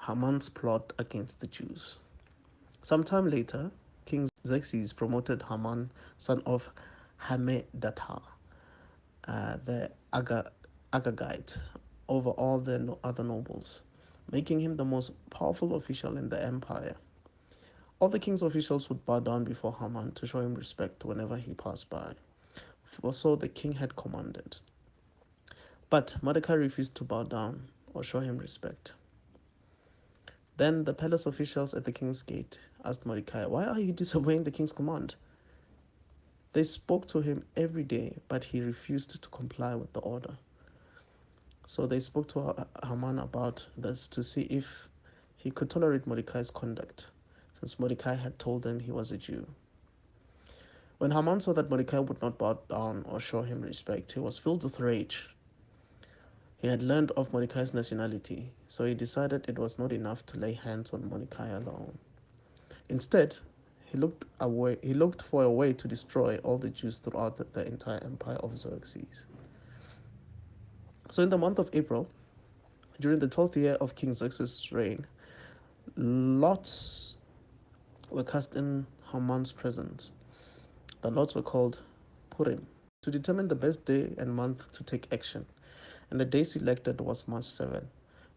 Haman's plot against the Jews. Sometime later, King Xerxes promoted Haman, son of Hammedatha, the Agagite, over all the other nobles, making him the most powerful official in the empire. All the king's officials would bow down before Haman to show him respect whenever he passed by, for so the king had commanded. But Mordecai refused to bow down or show him respect. Then the palace officials at the king's gate asked Mordecai, "Why are you disobeying the king's command?" They spoke to him every day, but he refused to comply with the order. So they spoke to Haman about this to see if he could tolerate Mordecai's conduct, since Mordecai had told them he was a Jew. When Haman saw that Mordecai would not bow down or show him respect, he was filled with rage. He had learned of Mordecai's nationality, so he decided it was not enough to lay hands on Mordecai alone. Instead, he looked for a way to destroy all the Jews throughout the entire empire of Xerxes. So in the month of April, during the 12th year of King Xerxes' reign, lots were cast in Haman's presence. The lots were called Purim, to determine the best day and month to take action. And the day selected was March 7,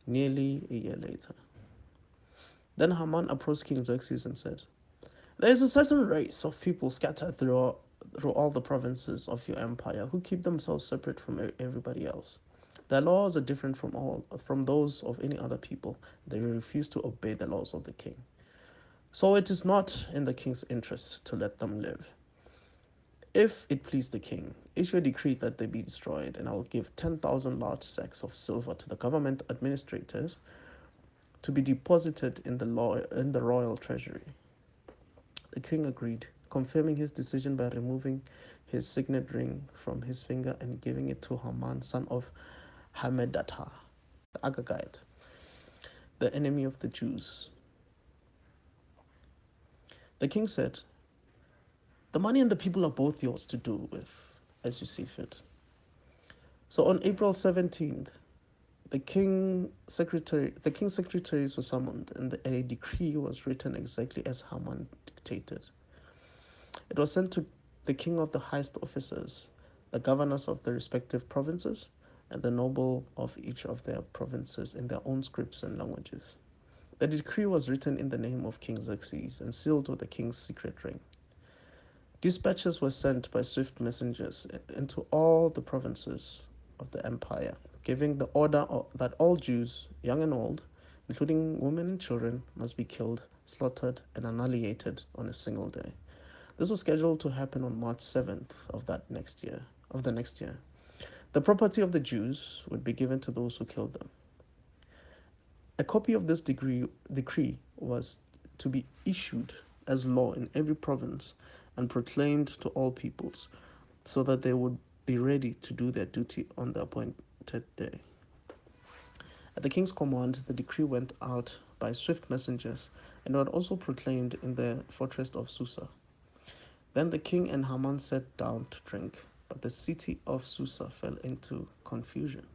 nearly a year later. Then Haman approached King Xerxes and said, "There is a certain race of people scattered through all the provinces of your empire who keep themselves separate from everybody else. Their laws are different from those of any other people. They refuse to obey the laws of the king. So it is not in the king's interest to let them live. If it please the king, issue a decree that they be destroyed, and I will give 10,000 large sacks of silver to the government administrators to be deposited in the royal treasury." The king agreed, confirming his decision by removing his signet ring from his finger and giving it to Haman, son of Hammedatha, the Agagite, the enemy of the Jews. The king said, "The money and the people are both yours to do with as you see fit." So on April 17th, the king's secretaries were summoned, and a decree was written exactly as Haman dictated. It was sent to the king of the highest officers, the governors of the respective provinces, and the noble of each of their provinces in their own scripts and languages. The decree was written in the name of King Xerxes and sealed with the king's secret ring. Dispatches were sent by swift messengers into all the provinces of the empire, giving the order that all Jews, young and old, including women and children, must be killed, slaughtered, and annihilated on a single day. This was scheduled to happen on March 7th of the next year. The property of the Jews would be given to those who killed them. A copy of this decree was to be issued as law in every province and proclaimed to all peoples, so that they would be ready to do their duty on the appointed day. At the king's command, the decree went out by swift messengers and was also proclaimed in the fortress of Susa. Then the king and Haman sat down to drink, but the city of Susa fell into confusion.